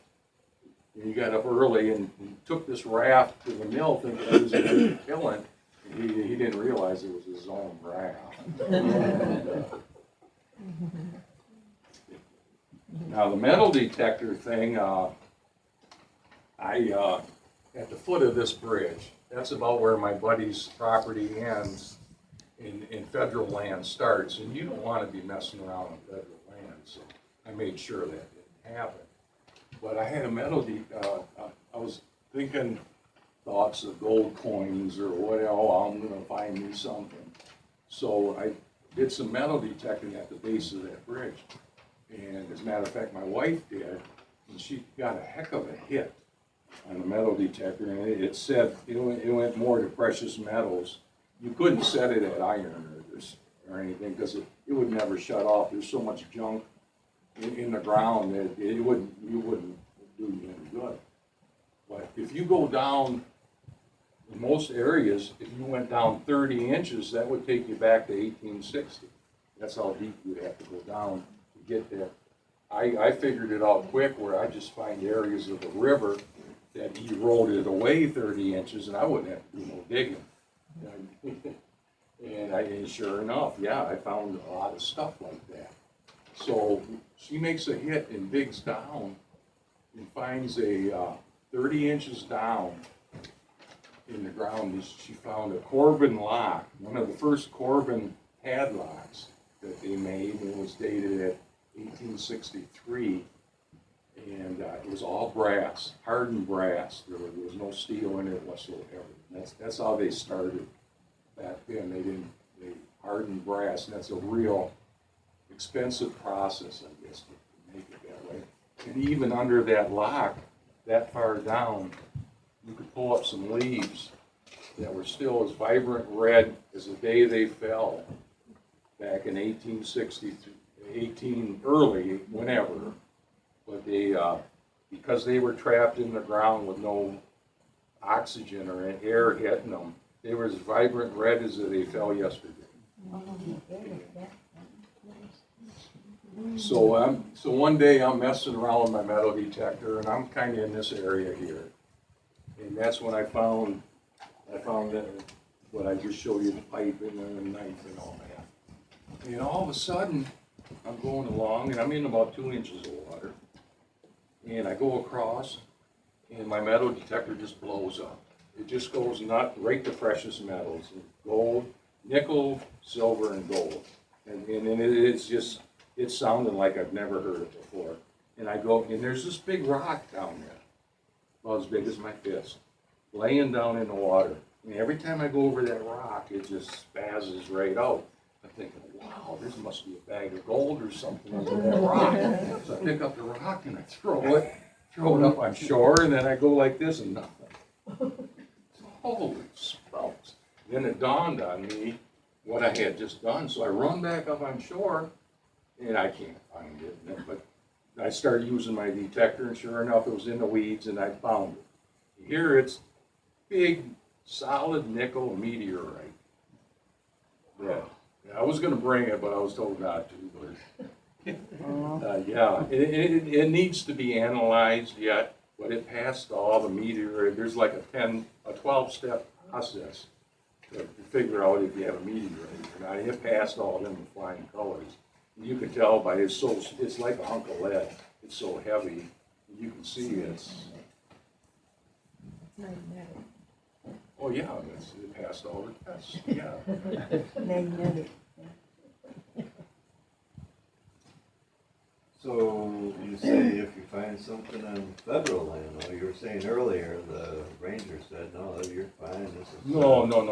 And he got up early and he took this raft to the mill thinking he was gonna kill it. He didn't realize it was his own raft. Now the metal detector thing, at the foot of this bridge, that's about where my buddy's property ends and federal land starts, and you don't want to be messing around on federal land, so I made sure that didn't happen. But I had a metal I was thinking thoughts of gold coins or whatever, I'm gonna find me something. So I did some metal detecting at the base of that bridge. And as a matter of fact, my wife did, and she got a heck of a hit on the metal detector, and it said it went more to precious metals. You couldn't set it at iron or anything, because it would never shut off. There's so much junk in the ground that you wouldn't do you any good. But if you go down, in most areas, if you went down 30 inches, that would take you back to 1860. That's how deep you'd have to go down to get there. I figured it out quick, where I just find areas of the river that eroded away 30 inches, and I wouldn't have to do no digging. And sure enough, yeah, I found a lot of stuff like that. So she makes a hit and digs down and finds a 30 inches down in the ground. She found a Corbin lock, one of the first Corbin padlocks that they made, and it was dated at 1863. And it was all brass, hardened brass. There was no steel in it whatsoever. That's how they started back then. They hardened brass, and that's a real expensive process, I guess, to make it that way. And even under that lock, that far down, you could pull up some leaves that were still as vibrant red as the day they fell back in 1860, early, whenever. But they, because they were trapped in the ground with no oxygen or air hitting them, they were as vibrant red as they fell yesterday. So one day I'm messing around with my metal detector, and I'm kind of in this area here. And that's when I found that, what I just showed you, the pipe and the knife and all that. And all of a sudden, I'm going along and I'm in about 2 inches of water. And I go across and my metal detector just blows up. It just goes not right to precious metals, gold, nickel, silver, and gold. And it's just, it's sounding like I've never heard it before. And I go, and there's this big rock down there, about as big as my fist, laying down in the water. And every time I go over that rock, it just spazzes right out. I'm thinking, wow, this must be a bag of gold or something under that rock. So I pick up the rock and I throw it up on shore, and then I go like this and nothing. Holy spouts. Then it dawned on me what I had just done, so I run back up on shore, and I can't find it. But I started using my detector, and sure enough, it was in the weeds, and I found it. Here it's big, solid nickel meteorite. Yeah, I was gonna bring it, but I was told not to. But yeah, it needs to be analyzed yet, but it passed all the meteorite. There's like a 12-step process to figure out if you have a meteorite or not. It passed all of them with flying colors. You can tell by it's like a hunk of lead. It's so heavy. You can see it's. Oh yeah, it passed all the tests. Yeah. Magnetic. So you say if you find something on federal land, well, you were saying earlier, the ranger said, no, you're fine, this is. No. Not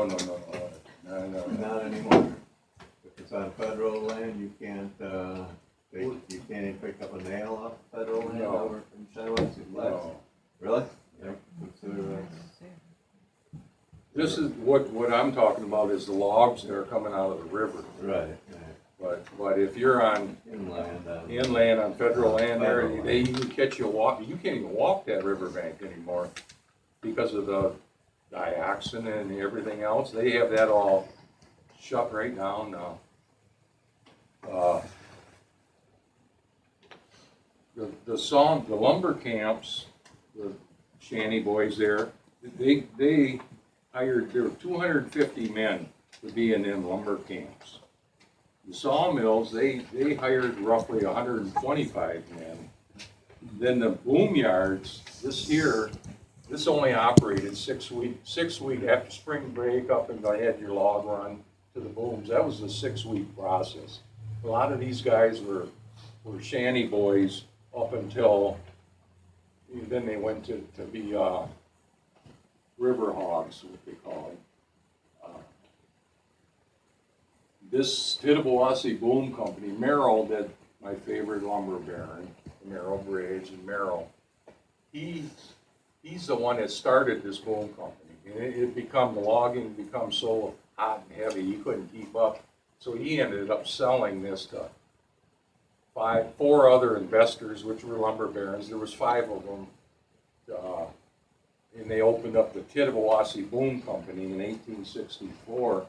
anymore. If it's on federal land, you can't even pick up a nail off federal land No. over from Shiawassee Flats? No. Really? Yeah, consider that. This is what I'm talking about is the logs that are coming out of the river. Right, But if you're on inland. on federal land there, Federal they even catch you walking. You can't even walk that riverbank anymore because of the dioxin and everything else. They have that all shut right down now. The lumber camps, the shanty boys there, they hired, there were 250 men to be in them lumber camps. The sawmills, they hired roughly 125 men. Then the boom yards, this only operated 6 weeks after spring break up and I had your log run to the booms. That was a 6-week process. A lot of these guys were shanty boys up until, then they went to be river hogs, what they call them. This Tittabawassee Boom Company, Merrill, did my favorite lumber baron, Merrill Bridge and Merrill. He's the one that started this boom company. And the logging become so hot and heavy, he couldn't keep up. So he ended up selling this to 4 other investors, which were lumber barons. There was 5 of them. And they opened up the Tittabawassee Boom Company in 1864.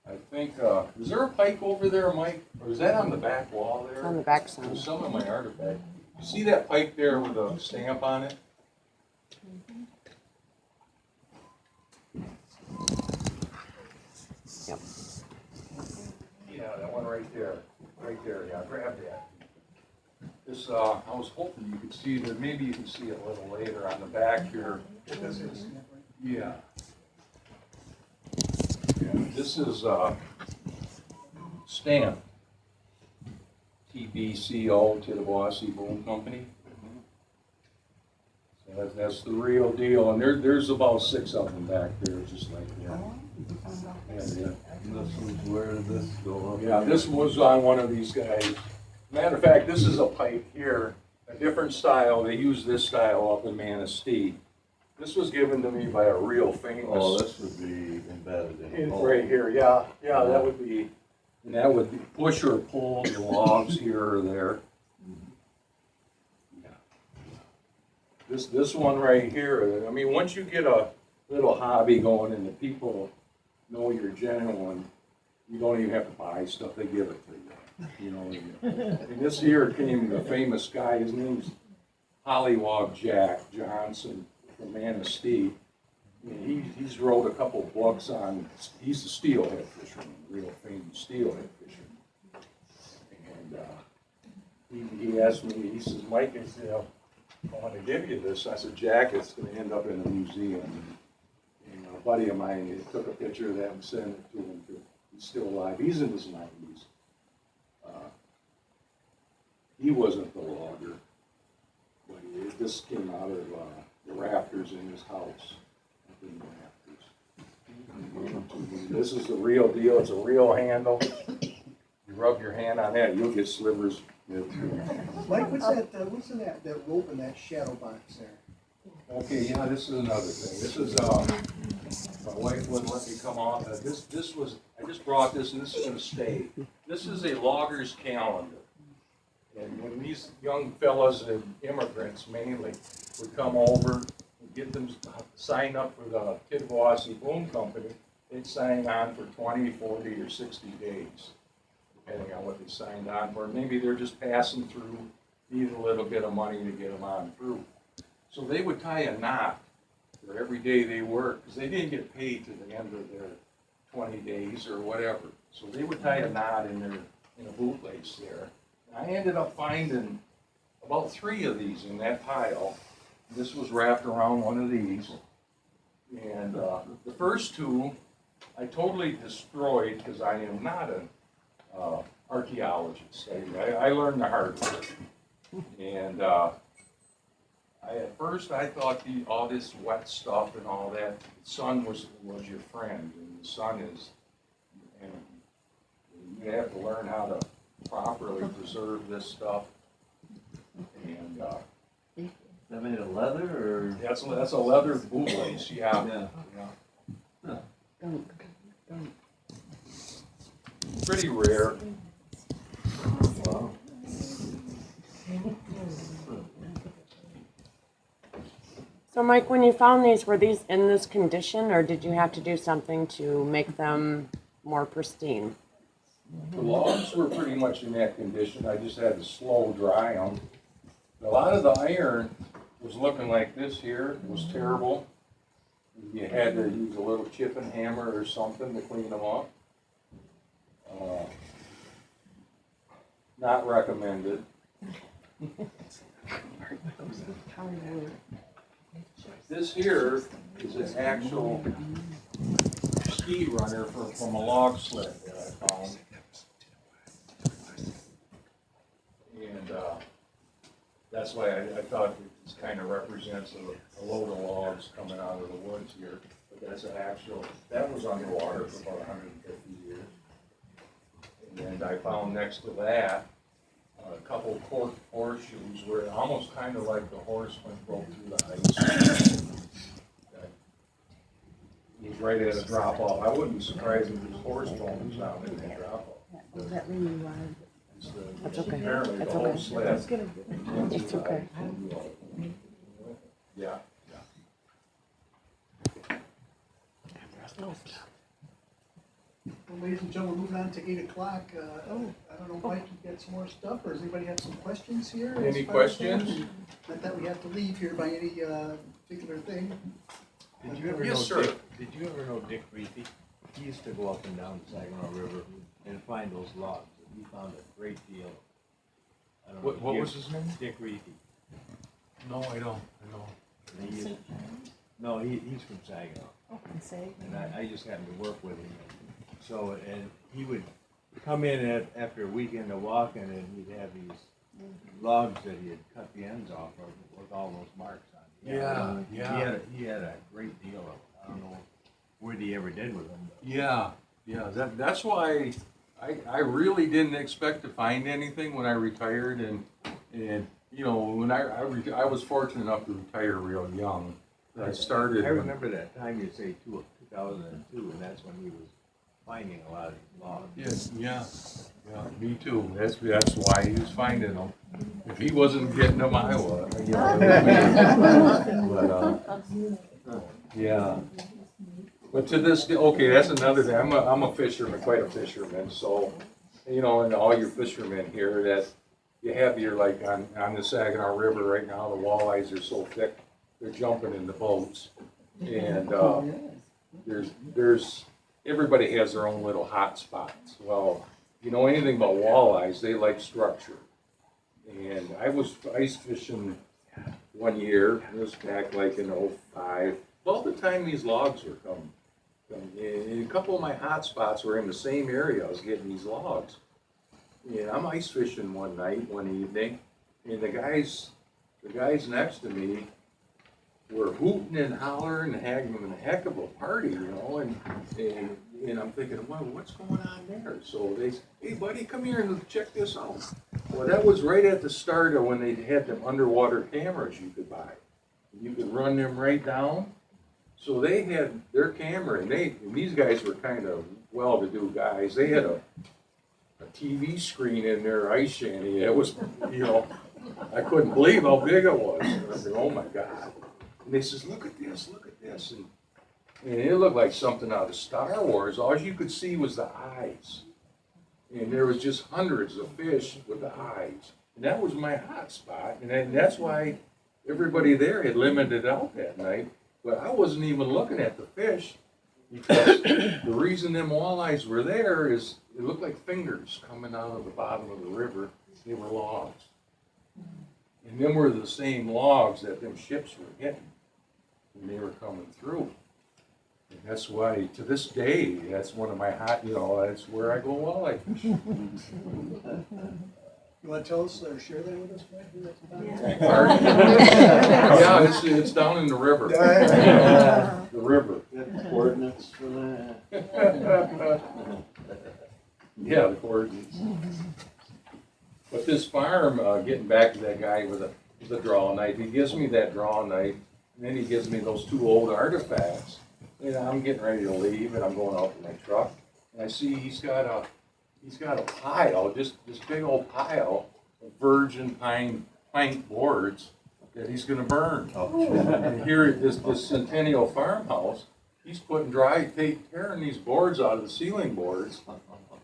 I think, is there a pike over there, Mike? Or is that on the back wall there? On the back side. There's some of my artifact. You see that pike there with a stamp on it? Yep. Yeah, that one right there, yeah, grab that. This, I was hoping you could see that, maybe you can see it a little later on the back here. Yeah. This is, stamp. TBCO, Tittabawassee Boom Company. So that's the real deal, and there's about 6 of them back there, just like that. Yeah. This was where this go up. Yeah, this was on one of these guys. Matter of fact, this is a pipe here, a different style. They use this style up in Manistee. This was given to me by a real famous. Oh, this would be embedded in. It's right here, yeah, that would be, and that would be push or pull the logs here or there. Yeah. This one right here, I mean, once you get a little hobby going and the people know you're genuine, you don't even have to buy stuff, they give it to you. You know, and this here came the famous guy, his name's Hollywog Jack Johnson. from Manistee. He's wrote a couple of books on, he's a steelhead fisherman, real famous steelhead fisherman. And he asked me, he says, Mike, I want to give you this. I said, Jack, it's going to end up in a museum. And a buddy of mine took a picture of that and sent it to him. He's still alive. He's in his 90s. He wasn't the logger, but this came out of the rafters in his house. Up in the rafters. This is the real deal. It's a real handle. You rub your hand on that, you'll get slivers. Mike, what's in that rope in that shadow box there? Okay, yeah, this is another thing. This is, my wife wouldn't let me come off. This was, I just brought this and this is gonna stay. This is a logger's calendar. And when these young fellas and immigrants mainly would come over and get them signed up for the Kidwassee Boom Company, they'd sign on for 20, 40, or 60 days, depending on what they signed on for. Maybe they're just passing through, need a little bit of money to get them on through. So they would tie a knot for every day they worked, because they didn't get paid to the end of their 20 days or whatever. So they would tie a knot in a bootlace there. I ended up finding about 3 of these in that pile. This was wrapped around one of these. And the first 2 I totally destroyed because I am not an archaeologist. I learned the hard way. And at first I thought all this wet stuff and all that, the sun was your friend. And the sun is, and you have to learn how to properly preserve this stuff. And Is that made of leather or? that's a leather bootlace, yeah. Yeah. Pretty rare. Wow. So Mike, when you found these, were these in this condition or did you have to do something to make them more pristine? The logs were pretty much in that condition. I just had to slow dry them. A lot of the iron was looking like this here. It was terrible. You had to use a little chipping hammer or something to clean them up. Not recommended. This here is an actual ski runner from a log sled that I found. And that's why I thought this kind of represents a load of logs coming out of the woods here. But that's an actual, that was underwater for about 150 years. And I found next to that a couple cork horseshoes where it almost kind of like the horseman broke through the ice. It was right at a drop off. I wouldn't be surprised if there's horse bones down in that drop off. Was that when you wanted? That's okay. Apparently That's the whole okay. sled. It's okay. Yeah. Well, ladies and gentlemen, moving on to 8 o'clock. I don't know, Mike, you got some more stuff, or does anybody have some questions here? Any as far as that? questions? Not that we have to leave here by any particular thing. Did you ever Yes, know sir. Did you ever know Dick Reefy? He used to go up and down the Saginaw River and find those logs. He found a great deal. I don't know, What was his name? Dick Reefy. No, I don't. And he used- No, he's from Saginaw, Oh, and say. and I just happened to work with him. So, and he would come in after a weekend of walking, and he'd have these logs that he had cut the ends off of with all those marks on it. Yeah. He had a great deal of it. I don't know what he ever did with them. Yeah. That's why I really didn't expect to find anything when I retired, and you know, when I was fortunate enough to retire real young. I started. I remember that time you say 2002, and that's when he was finding a lot of these logs. Yes, yeah, me too. That's why he was finding them. If he wasn't getting them, I was. You know, but, yeah. But to this day, okay, that's another thing. I'm a fisherman, quite a fisherman. So, you know, and all your fishermen here, that you have your, like on the Saginaw River right now, the walleyes are so thick. they're jumping in the boats. And, everybody has their own little hot spots. Well, if you know anything about walleyes, they like structure. And I was ice fishing one year, it was back like in '05, about the time these logs were coming. And a couple of my hot spots were in the same area I was getting these logs. And I'm ice fishing one night, one evening, and the guys next to me were hooting and hollering and having a heck of a party, you know, and I'm thinking, well, what's going on there? So they said, hey buddy, come here and check this out. Well, that was right at the start of when they had them underwater cameras you could buy. You could run them right down. So they had their camera, and these guys were kind of well-to-do guys. They had a TV screen in their ice shanty. It was, you know, I couldn't believe how big it was. And I said, oh my God. And they says, look at this. And it looked like something out of Star Wars. All you could see was the eyes. And there was just hundreds of fish with the eyes. And that was my hot spot. And that's why everybody there had limited out that night. But I wasn't even looking at the fish, because the reason them walleyes were there is it looked like fingers coming out of the bottom of the river. They were logs. And them were the same logs that them ships were hitting when they were coming through. And that's why, to this day, that's one of my hot, you know, that's where I go walleye fishing. You wanna tell us or share that with us, Fred, who that's about? Yeah, it's down in the river. The river. Got coordinates for that? Yeah, the coordinates. But this farm, getting back to that guy with the draw knife, he gives me that draw knife, and then he gives me those two old artifacts. And I'm getting ready to leave, and I'm going out in my truck, and I see he's got a pile, just this big old pile of virgin pine plank boards that he's gonna burn. And here at this Centennial farmhouse, he's putting tearing these boards out of the ceiling boards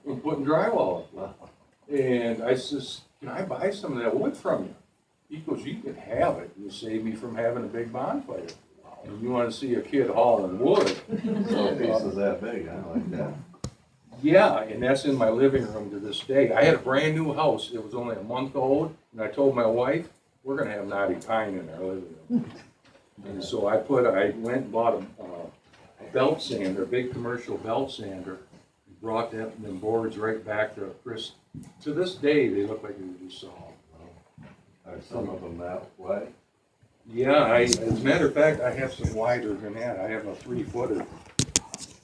and putting drywall up. And I says, can I buy some of that wood from you? He goes, you can have it. You save me from having a big bonfire. And you wanna see a kid hauling wood. So a piece is that big, I like that. Yeah, and that's in my living room to this day. I had a brand new house. It was only a month old, and I told my wife, we're gonna have knotty pine in our living room. And so I went and bought a belt sander, a big commercial belt sander, and brought them boards right back to Chris. To this day, they look like they were just solid. Are some of them that way? Yeah, as a matter of fact, I have some wider than that. I have a 3-footer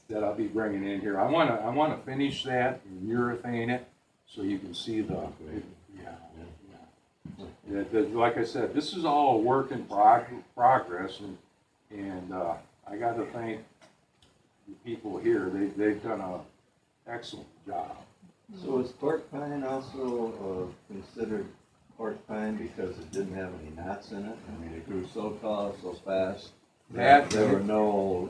that I'll be bringing in here. I wanna finish that and urethane it so you can see like I said, this is all a work in progress, and I gotta thank the people here. They've done an excellent job. So is cork pine also considered cork pine because it didn't have any knots in it? I mean, it grew so tall, so fast. That There were no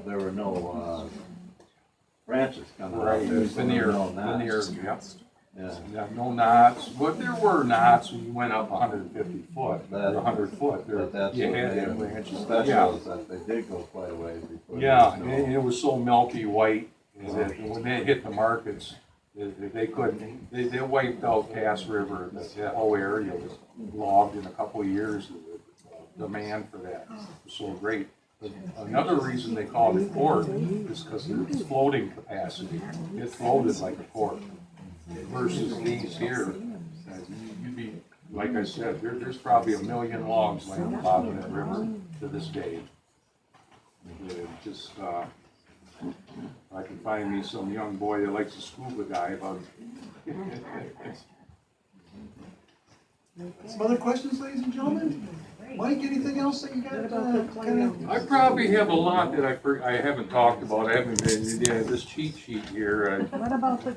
branches coming out. Right, There, so there were no knots. yep. Yeah. Yeah, no knots, but there were knots when you went up 150 foot, That- 100 foot. But that's You what had made to have them branches. special, Yeah. is that they did go quite a ways before. Yeah, there was and it was so milky white, that when they hit the markets, they couldn't, they wiped out Cass River, that whole area was logged in a couple of years. The demand for that was so great. But another reason they called it cork is because of its floating capacity. It floated like a cork versus these here. You'd be, like I said, there's probably 1 million logs laying on the bottom of that river to this day. Just, I can find me some young boy that likes to scuba dive on. Some other questions, ladies and gentlemen? Mike, anything else that you got? What about the clam? I probably have a lot that I haven't talked about. I haven't been, this cheat sheet here. What about the